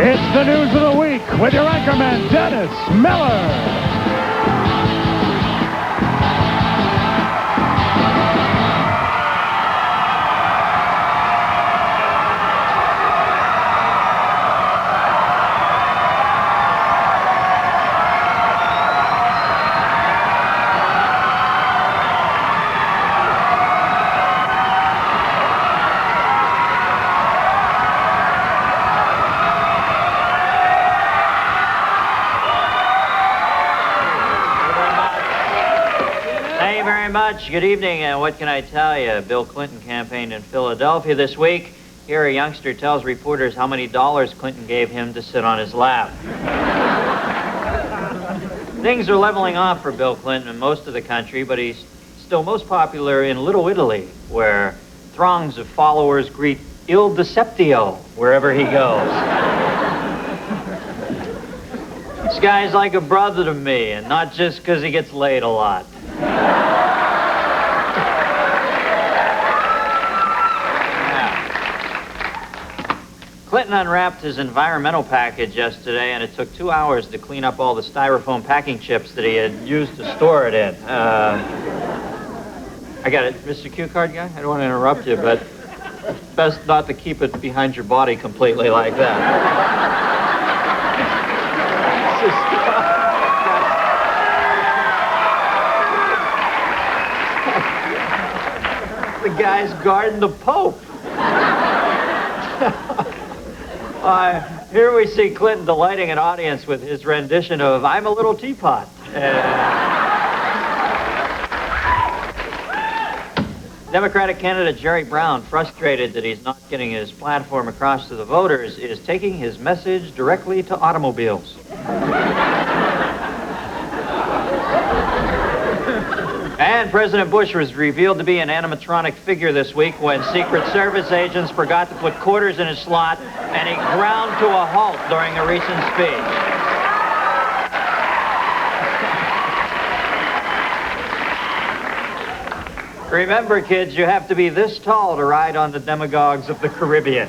It's the news of the week with your anchorman, Dennis Miller. Much. Good evening, and what can I tell you? Bill Clinton campaigned in Philadelphia this week. Here, a youngster tells reporters how many dollars Clinton gave him to sit on his lap. Things are leveling off for Bill Clinton in most of the country, but he's still most popular in Little Italy, where throngs of followers greet Il Deceptio wherever he goes. This guy's like a brother to me, and not just because he gets laid a lot. Clinton unwrapped his environmental package yesterday, and it took 2 hours to clean up all the styrofoam packing chips that he had used to store it in. I got it, Mr. Cue Card guy? I don't want to interrupt you, but it's best not to keep it behind your body completely like that. The guy's guarding the Pope. Here we see Clinton delighting an audience with his rendition of I'm a Little Teapot. Democratic candidate Jerry Brown, frustrated that he's not getting his platform across to the voters, is taking his message directly to automobiles. And President Bush was revealed to be an animatronic figure this week when Secret Service agents forgot to put quarters in his slot and he ground to a halt during a recent speech. Remember, kids, you have to be this tall to ride on the demagogues of the Caribbean.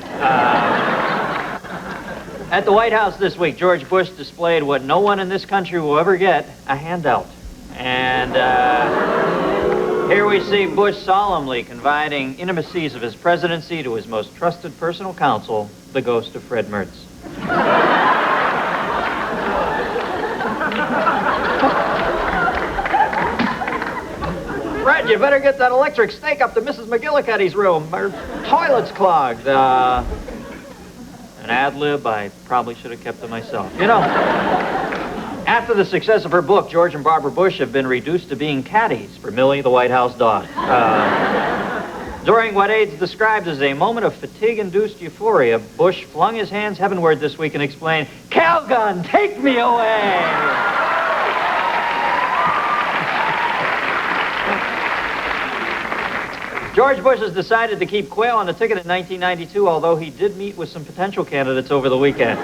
At the White House this week, George Bush displayed what no one in this country will ever get, a handout. And here we see Bush solemnly confiding intimacies of his presidency to his most trusted personal counsel, the ghost of Fred Mertz. Fred, you better get that electric snake up to Mrs. McGillicuddy's room. Her toilet's clogged. An ad-lib I probably should have kept to myself. You know, after the success of her book, George and Barbara Bush have been reduced to being caddies for Millie, the White House dog. During what aides described as a moment of fatigue-induced euphoria, Bush flung his hands heavenward this week and exclaimed, "Calgon, take me away!" George Bush has decided to keep Quayle on the ticket in 1992, although he did meet with some potential candidates over the weekend.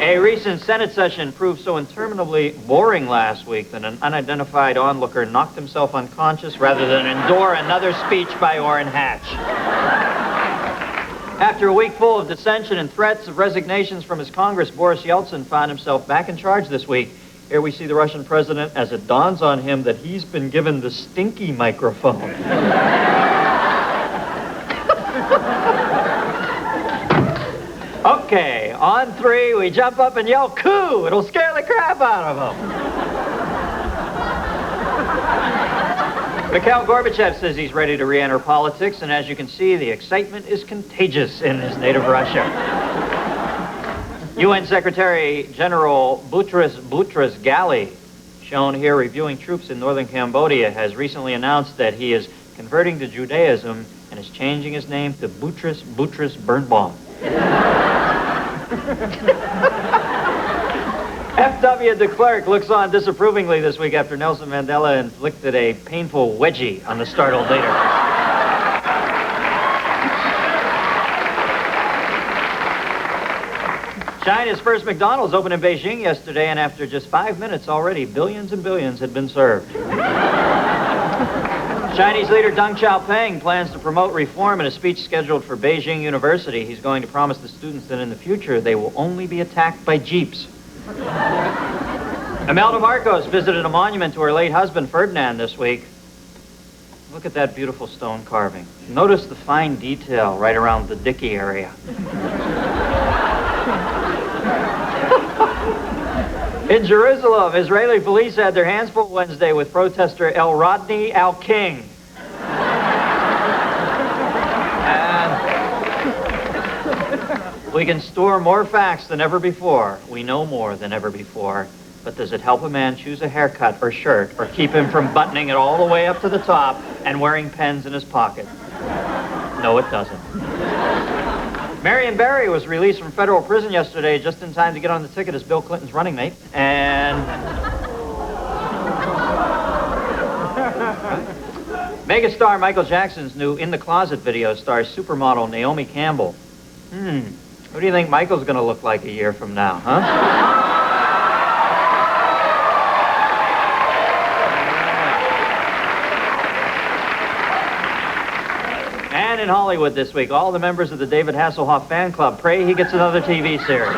A recent Senate session proved so interminably boring last week that an unidentified onlooker knocked himself unconscious rather than endure another speech by Orrin Hatch. After a week full of dissension and threats of resignations from his Congress, Boris Yeltsin found himself back in charge this week. Here we see the Russian president as it dawns on him that he's been given the stinky microphone. Okay, on three, we jump up and yell, "Coup!" It'll scare the crap out of them. Mikhail Gorbachev says he's ready to re-enter politics, and as you can see, the excitement is contagious in his native Russia. UN Secretary General Boutros Ghali, shown here reviewing troops in northern Cambodia, has recently announced that he is converting to Judaism and is changing his name to Boutros Birnbaum. F.W. de Klerk looks on disapprovingly this week after Nelson Mandela inflicted a painful wedgie on the startled leader. China's first McDonald's opened in Beijing yesterday, and after just 5 minutes already, billions and billions had been served. Chinese leader Deng Xiaoping plans to promote reform in a speech scheduled for Beijing University. He's going to promise the students that in the future they will only be attacked by jeeps. Imelda Marcos visited a monument to her late husband Ferdinand this week. Look at that beautiful stone carving. Notice the fine detail right around the dicky area. In Jerusalem, Israeli police had their hands full Wednesday with protester El Rodney Al-King. And we can store more facts than ever before. We know more than ever before. But does it help a man choose a haircut or shirt or keep him from buttoning it all the way up to the top and wearing pens in his pocket? No, it doesn't. Marion Barry was released from federal prison yesterday just in time to get on the ticket as Bill Clinton's running mate. And megastar Michael Jackson's new In the Closet video stars supermodel Naomi Campbell. Who do you think Michael's going to look like a year from now, huh? And in Hollywood this week, all the members of the David Hasselhoff fan club pray he gets another TV series.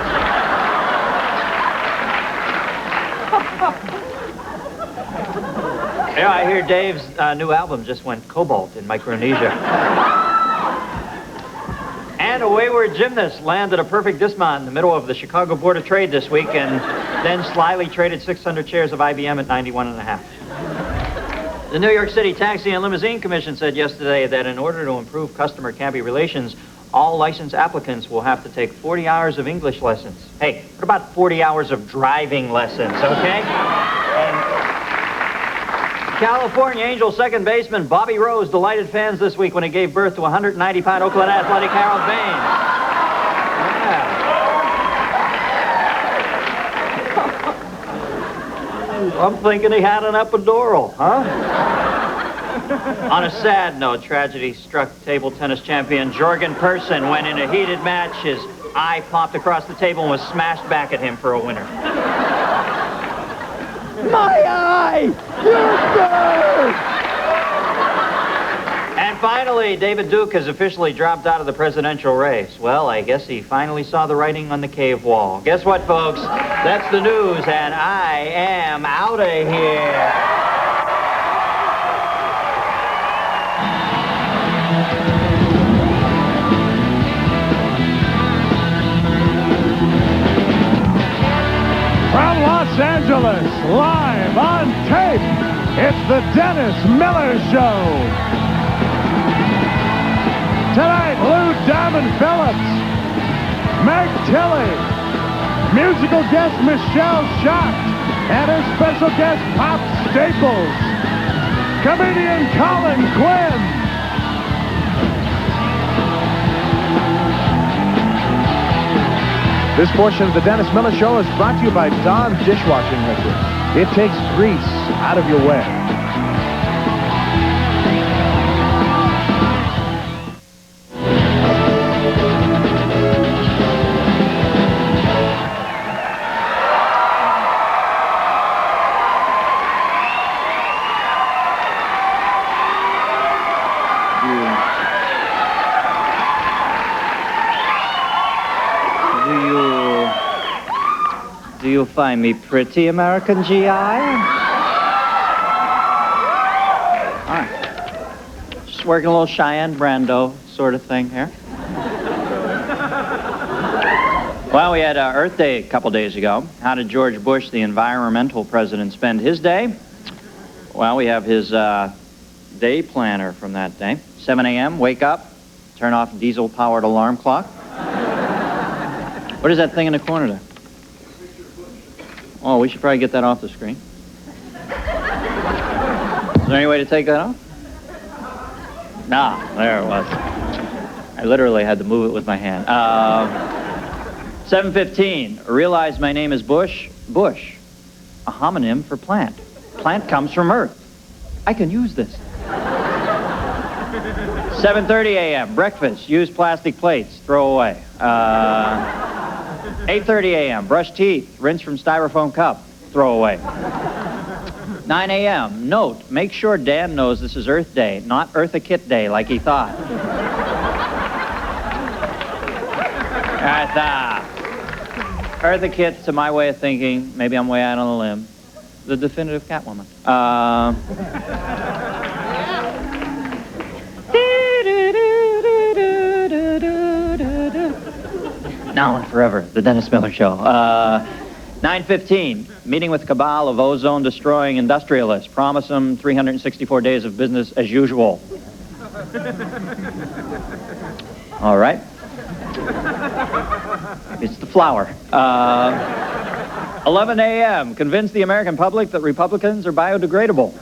Yeah, I hear Dave's new album just went cobalt in Micronesia. And a wayward gymnast landed a perfect dismount in the middle of the Chicago Board of Trade this week and then slyly traded 600 shares of IBM at 91.5. The New York City Taxi and Limousine Commission said yesterday that in order to improve customer-cabbie relations, all licensed applicants will have to take 40 hours of English lessons. Hey, what about 40 hours of driving lessons, okay? And California Angels second baseman Bobby Rose delighted fans this week when he gave birth to 190-pound Oakland Athletic Harold Baines. I'm thinking he had an epidural, huh? On a sad note, tragedy struck table tennis champion Jorgen Persson when in a heated match his eye popped across the table and was smashed back at him for a winner. My eye! You're good! And finally, David Duke has officially dropped out of the presidential race. Well, I guess he finally saw the writing on the cave wall. Guess what, folks? That's the news, and I am out of here. From Los Angeles, live on tape, it's the Dennis Miller Show. Tonight, Lou Diamond Phillips, Meg Tilly, musical guest Michelle Shock, and her special guest Pop Staples, comedian Colin Quinn. This portion of the Dennis Miller Show is brought to you by Dawn Dishwashing Liquid. It takes grease out of your way. Do you find me pretty, American GI? All right. Just working a little Cheyenne Brando sort of thing here. Well, we had Earth Day a couple days ago. How did George Bush, the environmental president, spend his day? Well, we have his day planner from that day. 7 a.m., wake up, turn off diesel-powered alarm clock. What is that thing in the corner there? Oh, we should probably get that off the screen. Is there any way to take that off? No, there it was. I literally had to move it with my hand. 7:15, realize my name is Bush. Bush, a homonym for plant. Plant comes from Earth. I can use this. 7:30 a.m., breakfast, use plastic plates, throw away. 8:30 a.m., brush teeth, rinse from styrofoam cup, throw away. 9 a.m. Note, make sure Dan knows this is Earth Day, not Eartha Kitt Day like he thought. Eartha Kitt, to my way of thinking, maybe I'm way out on a limb, the definitive Catwoman. Now and forever, the Dennis Miller Show. 9:15, meeting with cabal of ozone-destroying industrialists. Promise them 364 days of business as usual. All right. It's the flower. 11 a.m., convince the American public that Republicans are biodegradable.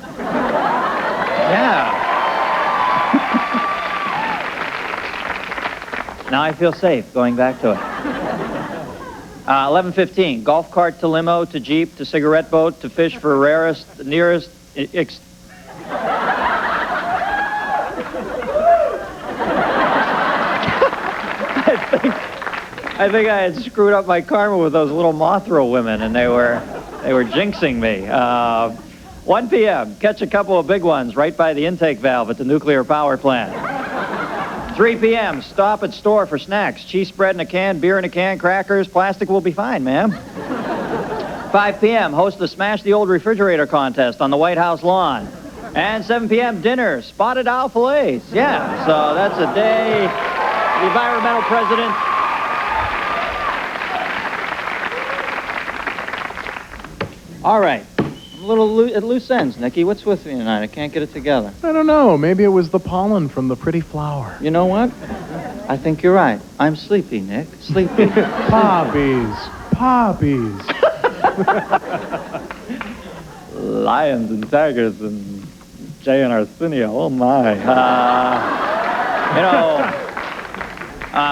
Yeah. Now I feel safe going back to it. 11:15, golf cart to limo to jeep to cigarette boat to fish for rarest, nearest... I think I had screwed up my karma with those little Mothra women, and they were jinxing me. 1 p.m., catch a couple of big ones right by the intake valve at the nuclear power plant. 3 p.m., stop at store for snacks. Cheese spread in a can, beer in a can, crackers, plastic will be fine, ma'am. 5 p.m., host the Smash the Old Refrigerator contest on the White House lawn. And 7 p.m., dinner, spotted owl fillets. Yeah, so that's a day. The environmental president. All right. I'm a little at loose ends, Nicky. What's with me tonight? I can't get it together. I don't know. Maybe it was the pollen from the pretty flower. You know what? I think you're right. I'm sleepy, Nick. Sleepy. Poppies. Poppies. Lions and tigers and Jay and Arsenio. Oh, my.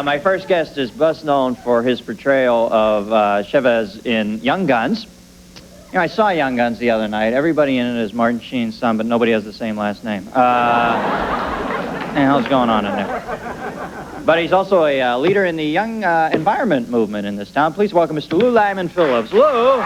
My first guest is best known for his portrayal of Chavez in Young Guns. You know, I saw Young Guns the other night. Everybody in it is Martin Sheen's son, but nobody has the same last name. What the hell's going on in there? But he's also a leader in the young environment movement in this town. Please welcome Mr. Lou Diamond Phillips. Lou!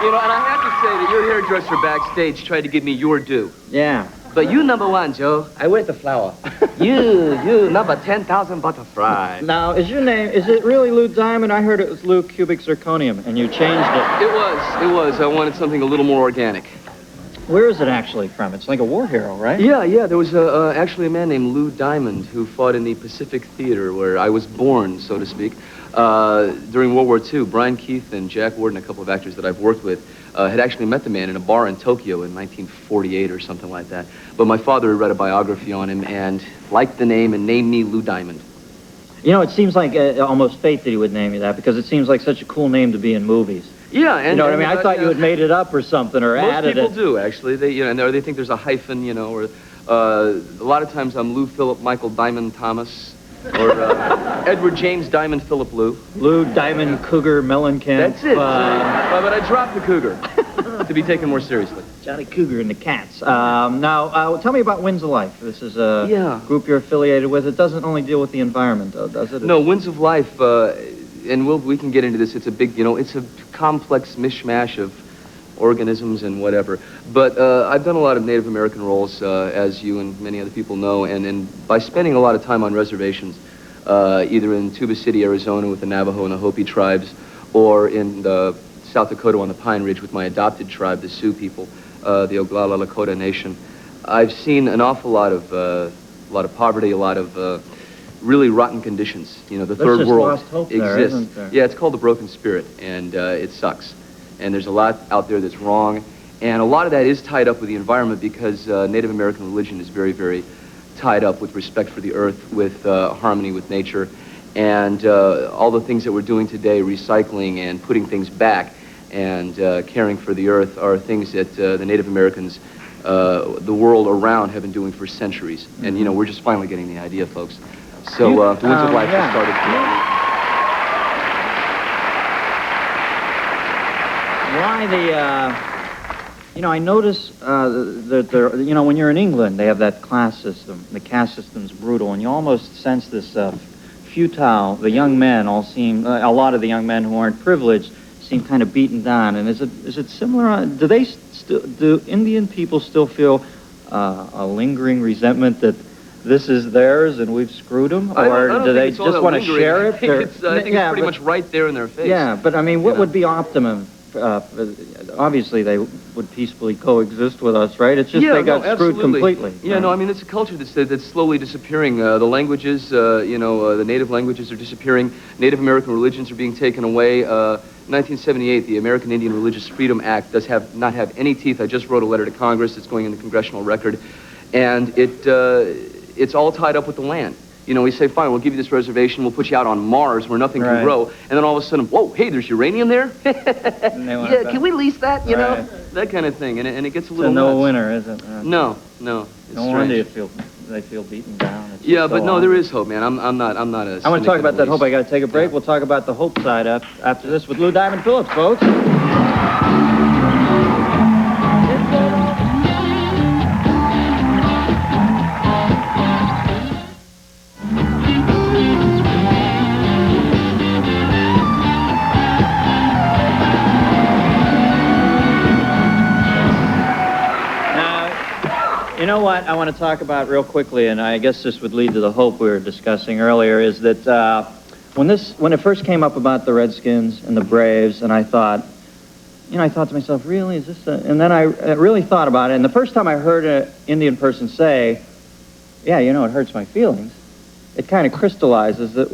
You know, and I have to say that your hairdresser backstage tried to give me your due. Yeah. But you number one, Joe. I went the flower. you number 10,000 butterfly. Now, is it really Lou Diamond? I heard it was Lou Cubic Zirconium, and you changed it. It was. I wanted something a little more organic. Where is it actually from? It's like a war hero, right? Yeah. There was actually a man named Lou Diamond who fought in the Pacific Theater where I was born, so to speak. During World War II, Brian Keith and Jack Warden, a couple of actors that I've worked with, had actually met the man in a bar in Tokyo in 1948 or something like that. But my father had read a biography on him and liked the name and named me Lou Diamond. You know, it seems like almost fate that he would name you that because it seems like such a cool name to be in movies. Yeah, and you know what I mean? I thought you had made it up or something or added it. Most people do, actually. They think there's a hyphen, or a lot of times I'm Lou Philip Michael Diamond Thomas. Or Edward James Diamond Philip Lou. Lou Diamond Cougar Mellencamp. That's it. But I dropped the Cougar to be taken more seriously. Johnny Cougar and the Cats. Now, tell me about Winds of Life. This is a group you're affiliated with. It doesn't only deal with the environment, though, does it? No, Winds of Life, and we can get into this. It's a big, it's a complex mishmash of organisms and whatever. But I've done a lot of Native American roles, as you and many other people know, and by spending a lot of time on reservations, either in Tuba City, Arizona with the Navajo and the Hopi tribes, or in South Dakota on the Pine Ridge with my adopted tribe, the Sioux people, the Oglala Lakota Nation, I've seen an awful lot of poverty, a lot of really rotten conditions. The third world lost hope exists. There, isn't there? Yeah, it's called the broken spirit, and it sucks. And there's a lot out there that's wrong. And a lot of that is tied up with the environment because Native American religion is very, very tied up with respect for the earth, with harmony with nature. And all the things that we're doing today, recycling and putting things back and caring for the earth are things that the Native Americans, the world around, have been doing for centuries. Mm-hmm. And, we're just finally getting the idea, folks. So the Winds of Life has started. Guy, I notice that when you're in England, they have that class system. The caste system's brutal, and you almost sense this futile. The young men all seem, a lot of the young men who aren't privileged seem kind of beaten down. And is it similar? Do Indian people still feel a lingering resentment that this is theirs and we've screwed them, or do they just want to share it? I think it's pretty much right there in their face. Yeah, but I mean, what would be optimum? Obviously, they would peacefully coexist with us, right? It's just they got screwed completely. Yeah, right? No, I mean, it's a culture that's slowly disappearing. The languages, the native languages are disappearing. Native American religions are being taken away. 1978, the American Indian Religious Freedom Act does not have any teeth. I just wrote a letter to Congress. It's going in the congressional record. And it's all tied up with the land. We say, fine, we'll give you this reservation, we'll put you out on Mars where nothing can grow, and then all of a sudden, whoa, hey, there's uranium there? Yeah, can we lease that, you know? That kind of thing, and it gets a little nuts. No winner, is it? No. No wonder they feel beaten down. Yeah, but no, there is hope, man. I'm not a I want to talk about that hope. I got to take a break. We'll talk about the hope side after this with Lou Diamond Phillips, folks. You know what I want to talk about real quickly, and I guess this would lead to the hope we were discussing earlier, is that when it first came up about the Redskins and the Braves, and I thought to myself, really, is this and then I really thought about it, and the first time I heard an Indian person say, yeah, it hurts my feelings, it kind of crystallizes that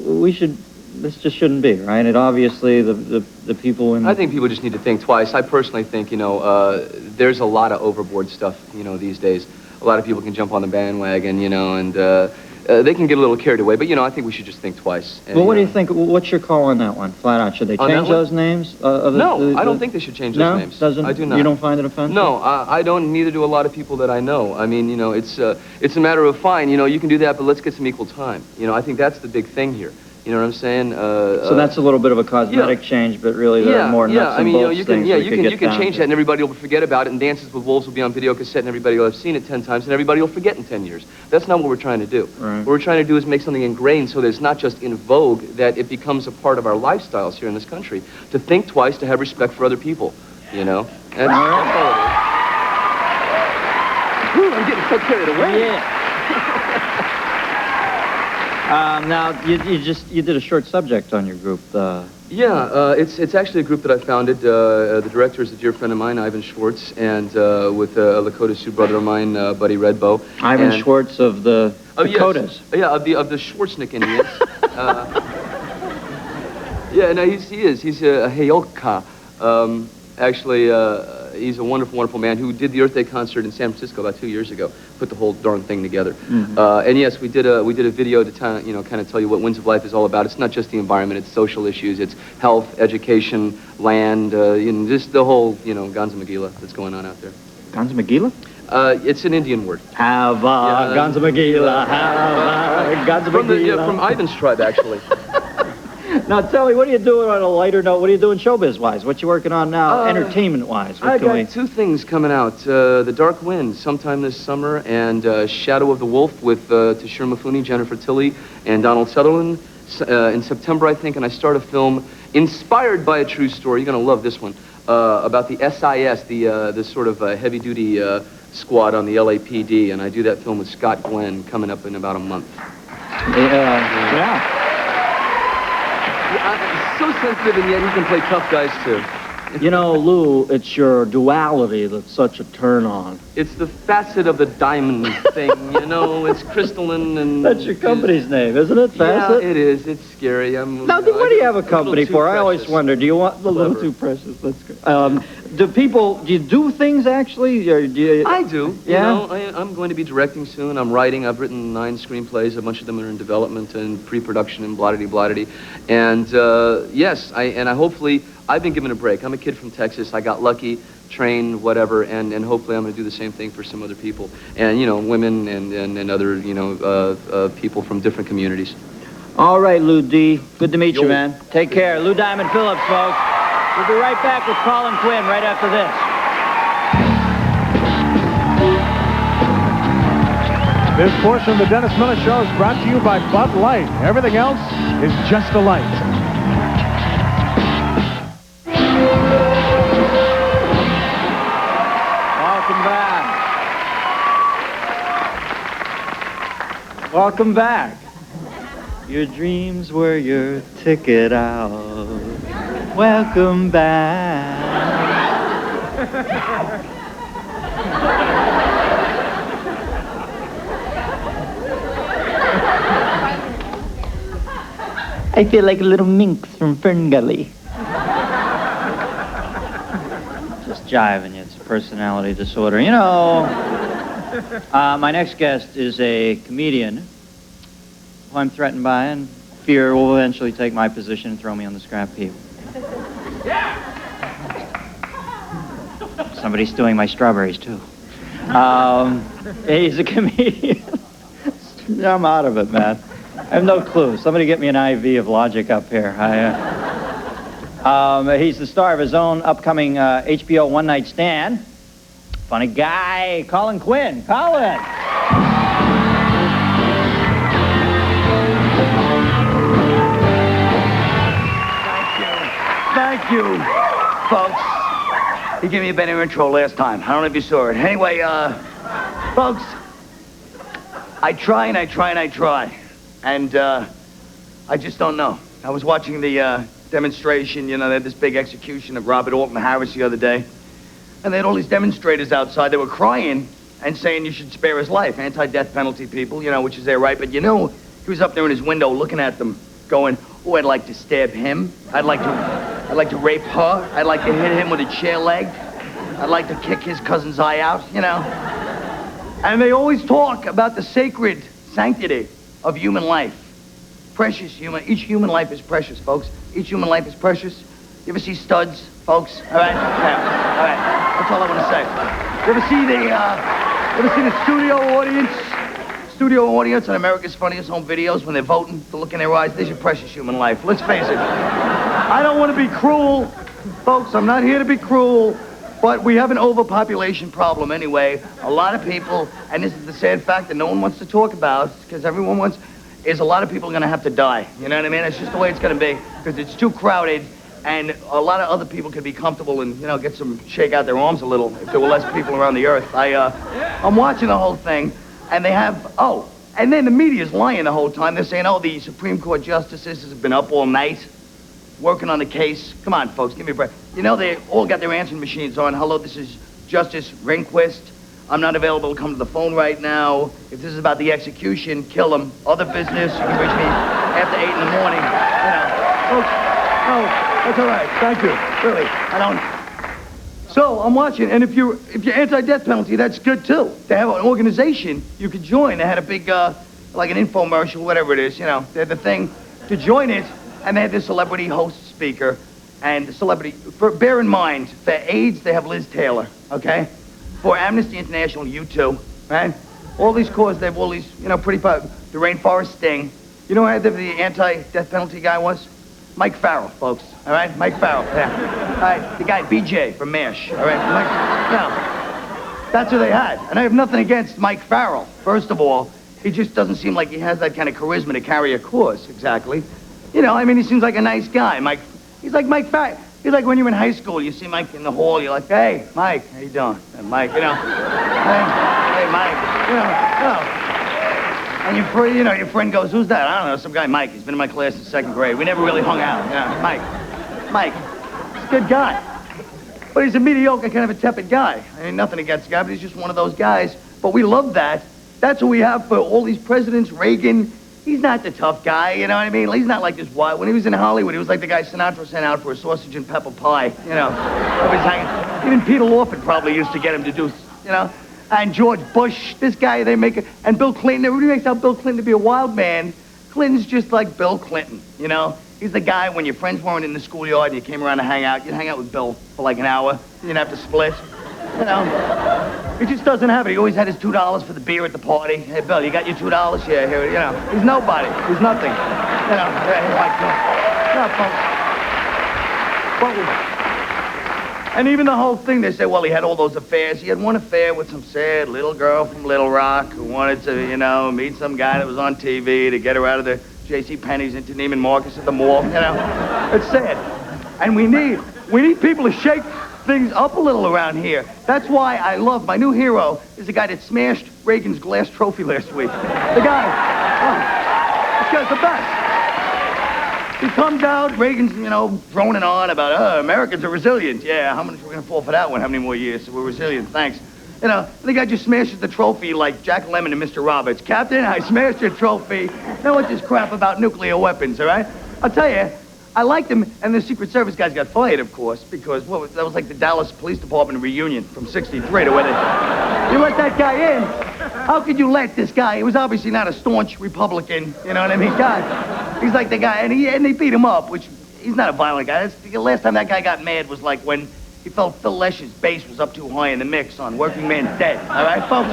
this just shouldn't be, right? It obviously, the people in... I think people just need to think twice. I personally think, there's a lot of overboard stuff, these days. A lot of people can jump on the bandwagon, and they can get a little carried away. But, I think we should just think twice. And, well, what do you think? What's your call on that one, flat out? Should they change those names? No, I don't think they should change those names. I do not. You don't find it offensive? No, I don't. Neither do a lot of people that I know. I mean, it's a matter of fine. You can do that, but let's get some equal time. I think that's the big thing here. You know what I'm saying? So that's a little bit of a cosmetic change, but really there are more nuts and bolts you can change that, and everybody will forget about it, and Dances with Wolves will be on video cassette, and everybody will have seen it 10 times, and everybody will forget in 10 years. That's not what we're trying to do. Right. What we're trying to do is make something ingrained so that it's not just in vogue, that it becomes a part of our lifestyles here in this country. To think twice, to have respect for other people, That's all it is. Whew, I'm getting so carried away. Yeah. Now, you did a short subject on your group. It's actually a group that I founded. The director is a dear friend of mine, Ivan Schwartz, and with a Lakota Sioux brother of mine, Buddy Redbow. Ivan Schwartz of the Lakotas. Yes. Yeah, of the Schwartznick Indians. No, he is. He's a Heyoka. He's a wonderful, wonderful man who did the Earth Day concert in San Francisco about 2 years ago. Put the whole darn thing together. Mm-hmm. And yes, we did a video to kind of tell you what Winds of Life is all about. It's not just the environment; it's social issues, it's health, education, land, just the whole Ganza Magila that's going on out there. Ganza Magila? It's an Indian word. Ganza Magila, Ganza Magila. From Ivan's tribe, actually. Now, tell me, what are you doing on a lighter note? What are you doing showbiz-wise? What you working on now, entertainment-wise? I got two things coming out. The Dark Wind, sometime this summer, and Shadow of the Wolf with Tashir Mafuni, Jennifer Tilly, and Donald Sutherland in September, I think. And I start a film inspired by a true story. You're going to love this one. About the SIS, the sort of heavy-duty squad on the LAPD. And I do that film with Scott Glenn coming up in about a month. Yeah. So sensitive, and yet he can play tough guys, too. Lou, it's your duality that's such a turn-on. It's the facet of the diamond thing, it's crystalline and... That's your company's name, isn't it? Facet? Yeah, it is. It's scary. Now, what do you have a company for? I always wonder, do you want... A little too precious, that's good. Do you do things, actually? Or do you... I do. Yeah? I'm going to be directing soon. I'm writing. I've written 9 screenplays. A bunch of them are in development and pre-production and blah-de-blah-de. And, yes, I hopefully... I've been given a break. I'm a kid from Texas. I got lucky, trained, whatever, and hopefully I'm going to do the same thing for some other people. And, women and other, people from different communities. All right, Lou D. Good to meet you, man. Take care. Lou Diamond Phillips, folks. We'll be right back with Colin Quinn right after this. This portion of the Dennis Miller Show is brought to you by Bud Light. Everything else is just a light. Welcome back. Welcome back. Your dreams were your ticket out. Welcome back. I feel like a little minx from Fern Gully. Just jiving you. It's a personality disorder. You know, my next guest is a comedian who I'm threatened by and fear will eventually take my position and throw me on the scrap heap. Somebody's stewing my strawberries, too. He's a comedian. I'm out of it, man. I have no clue. Somebody get me an IV of logic up here. He's the star of his own upcoming HBO One Night Stand. Funny guy, Colin Quinn. Colin! Thank you, folks. You gave me a better intro last time. I don't know if you saw it. Anyway, folks, I try and I try and I try. And I just don't know. I was watching the demonstration. You know, they had this big execution of Robert Alton Harris the other day. And they had all these demonstrators outside. They were crying and saying you should spare his life. Anti-death penalty people, you know, which is their right. But you know, he was up there in his window looking at them going, oh, I'd like to stab him. I'd like to rape her. I'd like to hit him with a chair leg. I'd like to kick his cousin's eye out, you know. And they always talk about the sacred sanctity of human life. Precious human. Each human life is precious, folks. Each human life is precious. You ever see studs, folks? All right? Yeah. All right. That's all I want to say. You ever see the studio audience on America's Funniest Home Videos when they're voting to look in their eyes? There's your precious human life. Let's face it. I don't want to be cruel, folks. I'm not here to be cruel. But we have an overpopulation problem anyway. A lot of people, and this is the sad fact that no one wants to talk about, because everyone wants, is a lot of people are going to have to die. You know what I mean? It's just the way it's going to be, because it's too crowded, and a lot of other people could be comfortable and, you know, shake out their arms a little if there were less people around the earth. I'm watching the whole thing, and they have, and then the media's lying the whole time. They're saying, the Supreme Court justices have been up all night working on the case. Come on, folks, give me a break. You know, they all got their answering machines on. Hello, this is Justice Rehnquist. I'm not available to come to the phone right now. If this is about the execution, kill him. Other business, you can reach me after 8 in the morning. You know, folks, no, that's all right. Thank you. Really, I don't. So I'm watching, and if you're anti-death penalty, that's good too. They have an organization you could join. They had a big, like an infomercial, whatever it is. You know, they had the thing to join it. And they had this celebrity host speaker, and the celebrity, bear in mind, for AIDS, they have Liz Taylor, okay? For Amnesty International, you too, right? All these causes, they have all these, you know, the rainforest sting. You know who the anti-death penalty guy was? Mike Farrell, folks, all right? Mike Farrell, yeah. All right, the guy BJ from MASH, all right? That's who they had. And I have nothing against Mike Farrell. First of all, he just doesn't seem like he has that kind of charisma to carry a cause, exactly. You know, I mean, he seems like a nice guy. He's like Mike Farrell. He's like when you're in high school, you see Mike in the hall, you're like, hey, Mike, how you doing? And Mike, you know, hey, Mike, you know. And your friend goes, who's that? I don't know, some guy, Mike. He's been in my class in 2nd grade. We never really hung out. You know, Mike, he's a good guy. But he's a mediocre, kind of a tepid guy. I mean, nothing against the guy, but he's just one of those guys. But we love that. That's what we have for all these presidents, Reagan. He's not the tough guy, you know what I mean? He's not like this wild. When he was in Hollywood, he was like the guy Sinatra sent out for a sausage and pepper pie, you know. Even Peter Lawford probably used to get him to do, you know. And George Bush, this guy, and Bill Clinton. Everybody makes out Bill Clinton to be a wild man. Clinton's just like Bill Clinton, you know. He's the guy when your friends weren't in the schoolyard and you came around to hang out, you'd hang out with Bill for like an hour. You didn't have to split, you know. He just doesn't have it. He always had his $2 for the beer at the party. Hey, Bill, you got your $2? Yeah, here, you know. He's nobody. He's nothing. You know, he's like, no, folks. And even the whole thing, they say, well, he had all those affairs. He had one affair with some sad little girl from Little Rock who wanted to, you know, meet some guy that was on TV to get her out of the J.C. Penney's into Neiman Marcus at the mall, you know. It's sad. And we need people to shake things up a little around here. That's why I love my new hero is the guy that smashed Reagan's glass trophy last week. The guy, this guy's the best. He comes out, Reagan's, you know, droning on about, Americans are resilient. Yeah, how much are we going to fall for that one? How many more years? So we're resilient, thanks. You know, the guy just smashes the trophy like Jack Lemmon and Mr. Roberts. Captain, I smashed your trophy. Now what's this crap about nuclear weapons, all right? I'll tell you, I liked him, and the Secret Service guys got fired, of course, because that was like the Dallas Police Department reunion from '63 to where you let that guy in. How could you let this guy? He was obviously not a staunch Republican, you know what I mean? God, he's like the guy, and they beat him up, which he's not a violent guy. The last time that guy got mad was like when he felt Phil Lesch's bass was up too high in the mix on Working Man's Dead. All right, folks?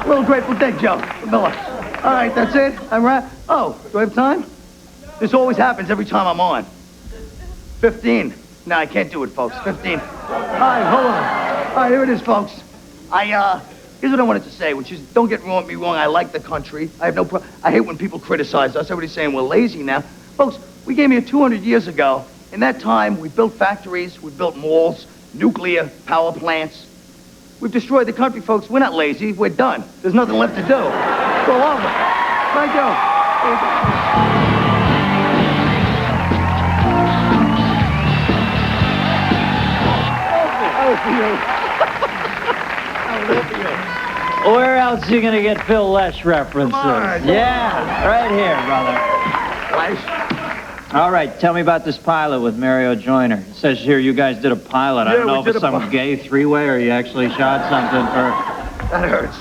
A little Grateful Dead joke, Miller. All right, that's it. I'm right. Oh, do I have time? This always happens every time I'm on. 15. No, I can't do it, folks. 15. All right, hold on. All right, here it is, folks. Here's what I wanted to say, which is, don't get me wrong, I like the country. I have no problem. I hate when people criticize us. Everybody's saying we're lazy now. Folks, we came here 200 years ago. In that time, we built factories, we built malls, nuclear power plants. We've destroyed the country, folks. We're not lazy. We're done. There's nothing left to do. It's all over. Thank you. Where else are you going to get Phil Lesh references? Yeah, right here, brother. Lesh? All right, tell me about this pilot with Mario Joyner. It says here you guys did a pilot. I don't know if it's some gay three-way or you actually shot something for... That hurts.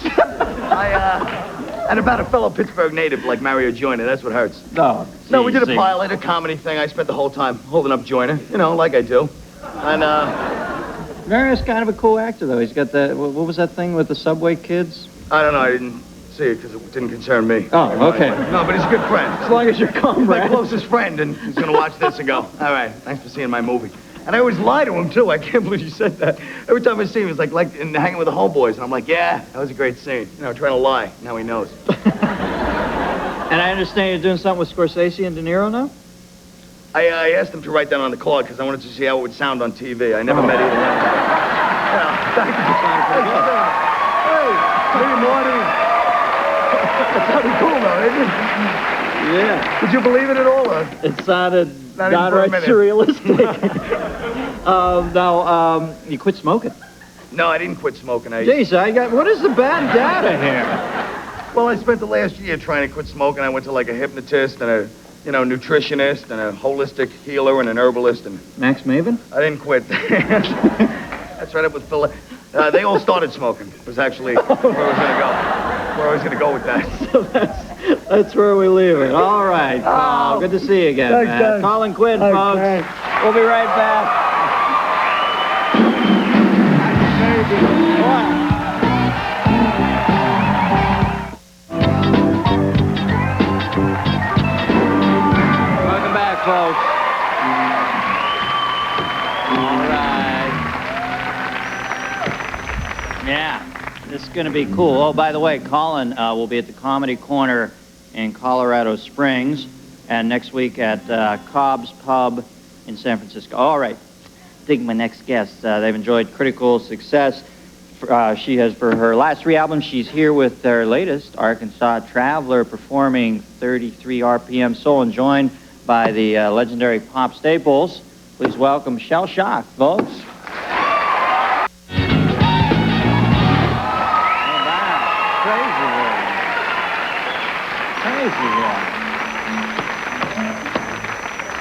And about a fellow Pittsburgh native like Mario Joyner. That's what hurts. Oh, no, we did a pilot, a comedy thing. I spent the whole time holding up Joyner, you know, like I do. And, Mario's kind of a cool actor, though. He's got that... What was that thing with the Subway Kids? I don't know. I didn't see it because it didn't concern me. Oh, okay. No, but he's a good friend. As long as you're comrade. He's my closest friend, and he's going to watch this and go, all right, thanks for seeing my movie. And I always lie to him, too. I can't believe you said that. Every time I see him, he's like hanging with the homeboys. And I'm like, yeah, that was a great scene. You know, trying to lie. Now he knows. And I understand you're doing something with Scorsese and De Niro now? I asked him to write that on the card because I wanted to see how it would sound on TV. I never met either one of them. Yeah, thank you. Hey, Marty. That sounded cool, though, isn't it? Yeah. Did you believe it at all? Or? It sounded downright surrealistic. Now, you quit smoking? No, I didn't quit smoking. Jeez, what is the bad data here? Well, I spent the last year trying to quit smoking. I went to like a hypnotist and a, nutritionist and a holistic healer and an herbalist. And Max Maven? I didn't quit. That's right up with Phil. They all started smoking. Was actually where I was going to go. Where I was going to go with that. So that's where we leave it. All right, Paul. Good to see you again, Thanks, man. Doug. Colin Quinn, folks. Thanks. We'll be right back. Welcome back, folks. All right. Yeah, this is going to be cool. Oh, by the way, Colin will be at the Comedy Corner in Colorado Springs, and next week at Cobb's Pub in San Francisco. All right, dig my next guest. They've enjoyed critical success. She has, for her last 3 albums, she's here with their latest, Arkansas Traveler, performing 33 RPM soul and joined by the legendary Pop Staples. Please welcome Shell Shock, folks.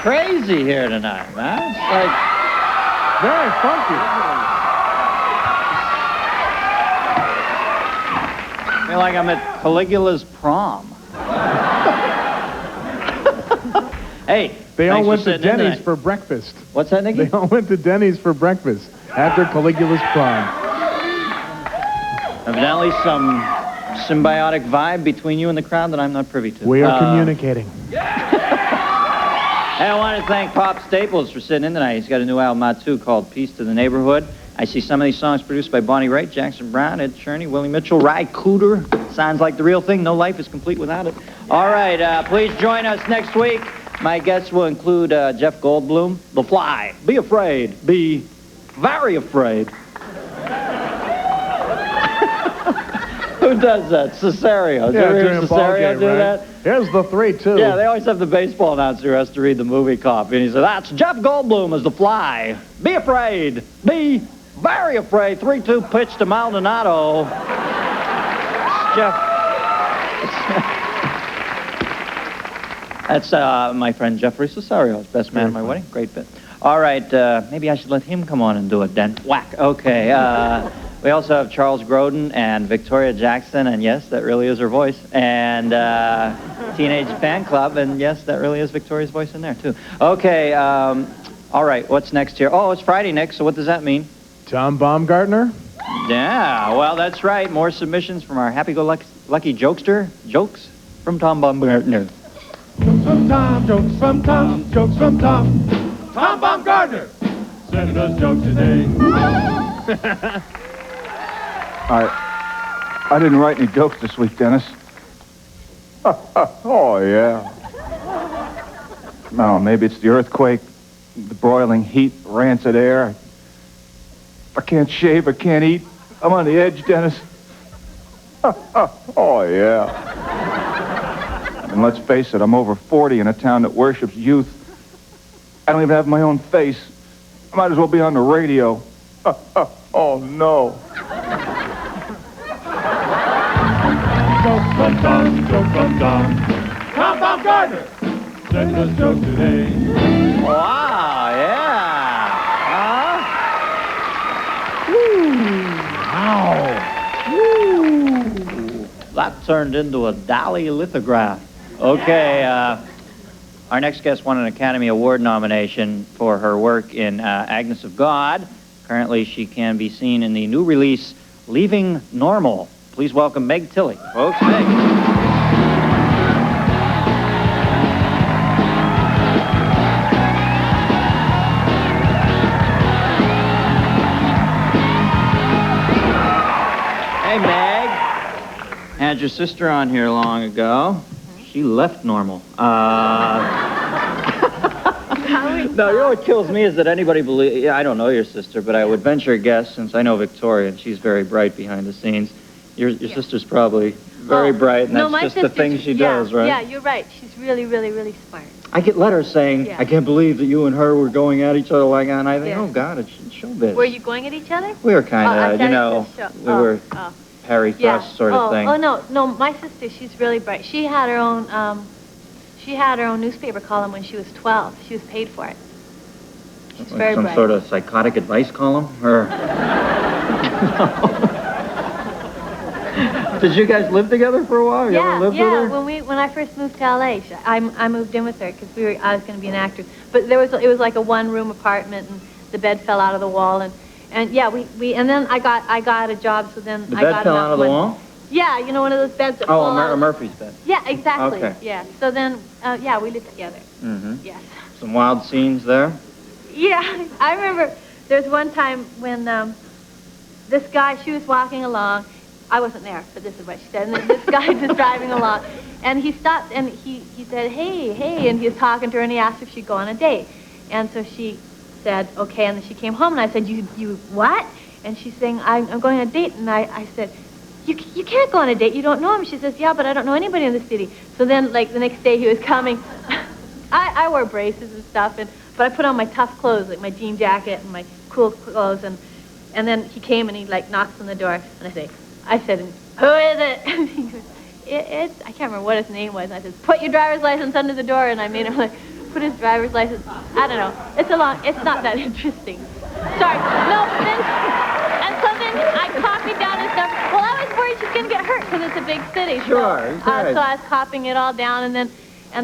Crazy here tonight, man. It's like Very funky. I feel like I'm at Caligula's prom. Hey, They all went to sitting in Denny's tonight. for breakfast. What's that, Nicky? They all went to Denny's for breakfast after Caligula's prom. Evidently some symbiotic vibe between you and the crowd that I'm not privy to. We are communicating. Hey, I want to thank Pop Staples for sitting in tonight. He's got a new album out, too, called Peace to the Neighborhood. I see some of these songs produced by Bonnie Raitt, Jackson Browne, Ed Cherney, Willie Mitchell, Ry Cooder. Sounds like the real thing. No life is complete without it. All right, please join us next week. My guests will include Jeff Goldblum, The Fly, Be Afraid, Be Very Afraid. Who does that? Cesario. Did you ever hear Cesario do that? Here's the 3-2. Yeah, they always have the baseball announcer who has to read the movie copy. And he said, that's Jeff Goldblum as The Fly. Be afraid. Be very afraid. 3-2 pitch to Maldonado. Jeff. That's my friend Jeffrey Cesario's best man at my wedding. Great bit. All right, maybe I should let him come on and do it then. Whack. Okay. We also have Charles Grodin and Victoria Jackson, and yes, that really is her voice, and Teenage Fan Club, and yes, that really is Victoria's voice in there, too. Okay, all right, what's next here? Oh, it's Friday, Nick, so what does that mean? Tom Baumgartner? Yeah, well, that's right. More submissions from our happy-go-lucky jokester. Jokes from Tom Baumgartner. From Tom, jokes from Tom, jokes from Tom. Tom Baumgartner sending us jokes today. I didn't write any jokes this week, Dennis. Oh, yeah. No, maybe it's the earthquake, the broiling heat, rancid air. I can't shave, I can't eat. I'm on the edge, Dennis. Oh, yeah. And let's face it, I'm over 40 in a town that worships youth. I don't even have my own face. I might as well be on the radio. Oh, no. Jokes from Tom, jokes from Tom. Tom Baumgartner sending us jokes today. Wow, yeah. Wow. Woo. That turned into a Dali lithograph. Okay, our next guest won an Academy Award nomination for her work in Agnes of God. Currently, she can be seen in the new release, Leaving Normal. Please welcome Meg Tilly. Folks, Meg. Hey, Meg. Had your sister on here long ago. She left Normal. No, you know what kills me is that anybody believes... Yeah, I don't know your sister, but I would venture a guess, since I know Victoria, and she's very bright behind the scenes. Your sister's probably very bright, and that's just the thing she does, right? Yeah, you're right. She's really, really, really smart. I get letters saying, I can't believe that you and her were going at each other like that, and I think, oh, God, it's showbiz. Were you going at each other? We were kind of, we were Harry Thrust sort of thing. Oh, no, my sister, she's really bright. She had her own newspaper column when she was 12. She was paid for it. She's very bright. Some sort of psychotic advice column? Or... Did you guys live together for a while? You ever lived with her? When I first moved to LA, I moved in with her because I was going to be an actress. But it was like a one-room apartment, and the bed fell out of the wall, and yeah, and then I got a job, so then the bed fell out of the wall? Yeah, you know, one of those beds that fall out. Oh, Murphy's bed. Yeah, exactly. Okay. Yeah. So then, we lived together. Mm-hmm. Yes. Some wild scenes there? Yeah, I remember there's one time when this guy, she was walking along. I wasn't there, but this is what she said. And then this guy was driving along, and he stopped, and he said, hey, and he was talking to her, and he asked if she'd go on a date. And so she said, okay, and then she came home, and I said, you what? And she's saying, I'm going on a date, and I said, you can't go on a date, you don't know him. She says, yeah, but I don't know anybody in the city. So then, like, the next day he was coming. I wore braces and stuff, but I put on my tough clothes, like my jean jacket and my cool clothes, and then he came and he, like, knocks on the door, and I said, who is it? And he goes, it's, I can't remember what his name was. And I said, put your driver's license under the door, and I made him, like, put his driver's license. I don't know. It's not that interesting. Sorry. No, and so then I copied down his number. Well, I was worried she's going to get hurt because it's a big city. Sure. So I was copying it all down, and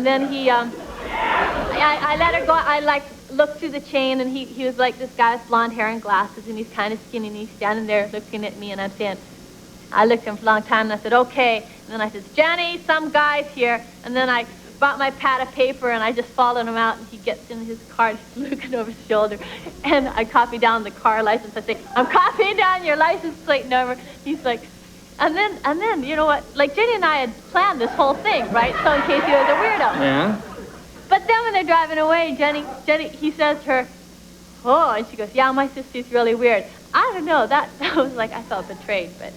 then he, I let her go. I, like, looked through the chain, and he was like this guy with blonde hair and glasses, and he's kind of skinny, and he's standing there looking at me, and I'm saying, I looked at him for a long time, and I said, okay. And then I said, Jenny, some guy's here. And then I brought my pad of paper, and I just followed him out, and he gets in his car, and he's looking over his shoulder, and I copy down the car license. I say, I'm copying down your license plate number. He's like, and then, you know what? Like, Jenny and I had planned this whole thing, right? So in case he was a weirdo. Yeah? But then when they're driving away, Jenny, he says to her, oh, and she goes, yeah, my sister's really weird. I don't know, that was like, I felt betrayed, but.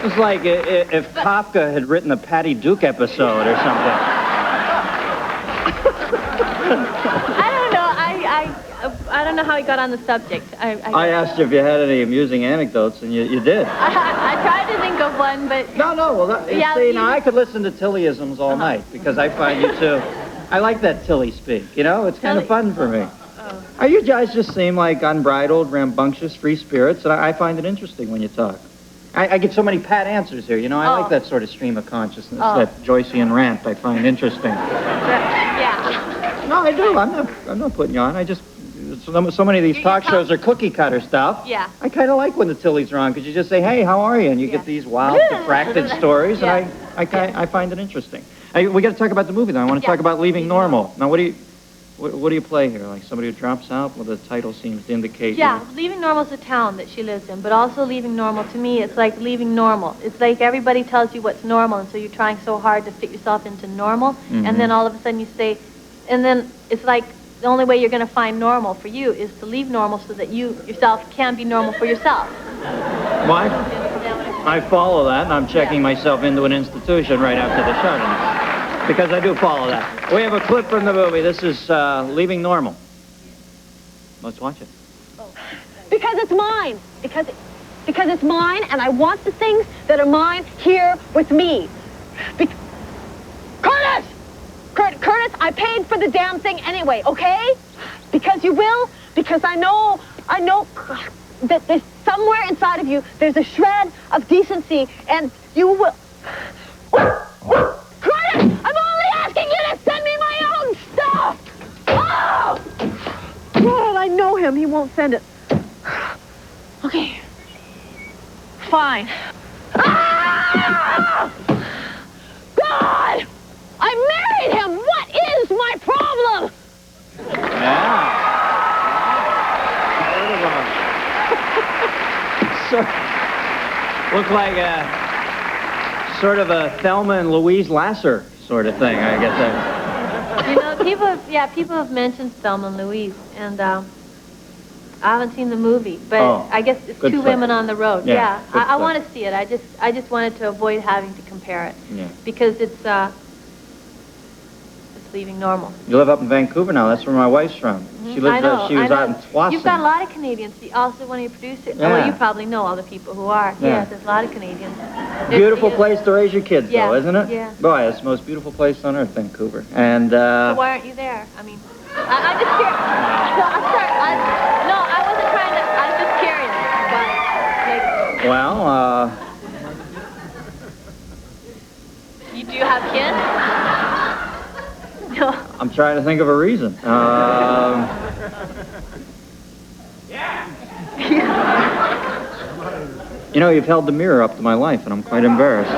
It's like if Kafka had written a Patty Duke episode or something. I don't know how he got on the subject. I asked you if you had any amusing anecdotes, and you did. I tried to think of one, but... No, well, see, now I could listen to Tillyisms all night, because I find you too... I like that Tilly speak, you know? It's kind of fun for me. Oh. You guys just seem like unbridled, rambunctious, free spirits, and I find it interesting when you talk. I get so many pat answers here, you know? I like that sort of stream of consciousness, that Joycean rant I find interesting. Yeah. No, I do. I'm not putting you on. I just... So many of these talk shows are cookie cutter stuff. Yeah. I kind of like when the Tillys are on, because you just say, hey, how are you? And you get these wild, diffracted stories, and I find it interesting. We got to talk about the movie, though. I want to talk about Leaving Normal. Now, what do you play here? Like somebody who drops out? Well, the title seems to indicate... Yeah, Leaving Normal's a town that she lives in, but also Leaving Normal, to me, it's like leaving normal. It's like everybody tells you what's normal, and so you're trying so hard to fit yourself into normal, and then all of a sudden you say... And then it's like... The only way you're going to find normal for you is to leave normal so that you yourself can be normal for yourself. Why? I follow that, and I'm checking myself into an institution right after the show, because I do follow that. We have a clip from the movie. This is Leaving Normal. Let's watch it. Because it's mine. Because it's mine, and I want the things that are mine here with me. Curtis! Curtis, I paid for the damn thing anyway, okay? Because you will, because I know that there's somewhere inside of you, there's a shred of decency, and you will... Curtis, I'm only asking you to send me my own stuff! Oh! God, I know him, he won't send it. Okay. Fine. Ah! God! I married him! What is my problem? Yeah. Look like sort of a Thelma and Louise Lasser sort of thing, I get that. You know, people have mentioned Thelma and Louise, and I haven't seen the movie, but I guess it's two women on the road. Yeah, I want to see it. I just wanted to avoid having to compare it, because it's Leaving Normal. You live up in Vancouver now. That's where my wife's from. She lives there. She was out in Swansea. You've got a lot of Canadians. Also, one of your producers. Yeah. Well, you probably know all the people who are. Yeah, there's a lot of Canadians. Beautiful place to raise your kids, though, isn't it? Yeah. Boy, it's the most beautiful place on earth, Vancouver. And so why aren't you there? I mean, I'm just curious. No, I wasn't trying to. I was just curious. But, like, well, do you have kids? No. I'm trying to think of a reason. You know, you've held the mirror up to my life, and I'm quite embarrassed.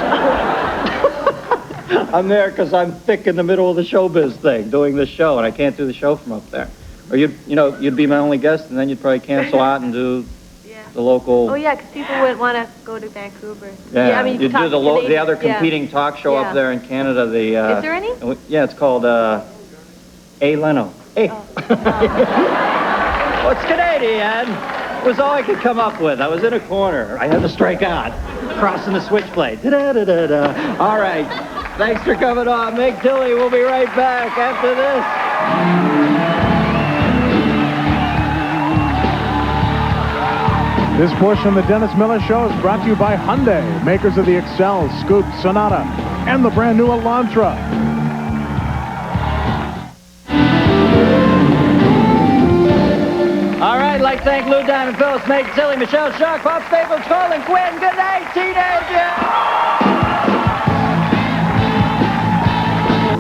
I'm there because I'm thick in the middle of the showbiz thing, doing this show, and I can't do the show from up there. Or you'd be my only guest, and then you'd probably cancel out and do the local... Oh, yeah, because people wouldn't want to go to Vancouver. Yeah, I mean, you'd do the other competing talk show up there in Canada. Is there any? Yeah, it's called A. Leno. Hey. Oh. What's Canadian? Was all I could come up with. I was in a corner. I had to strike out, crossing the switchblade. Da-da-da-da-da. All right. Thanks for coming on. Meg Tilly. We'll be right back after this. This portion of the Dennis Miller Show is brought to you by Hyundai, makers of the Excel, Scoop, Sonata, and the brand new Elantra. All right, I'd like to thank Lou Diamond Phillips, Meg Tilly, Michelle Shark, Bob Staples, Colin Quinn. Good night, teenagers!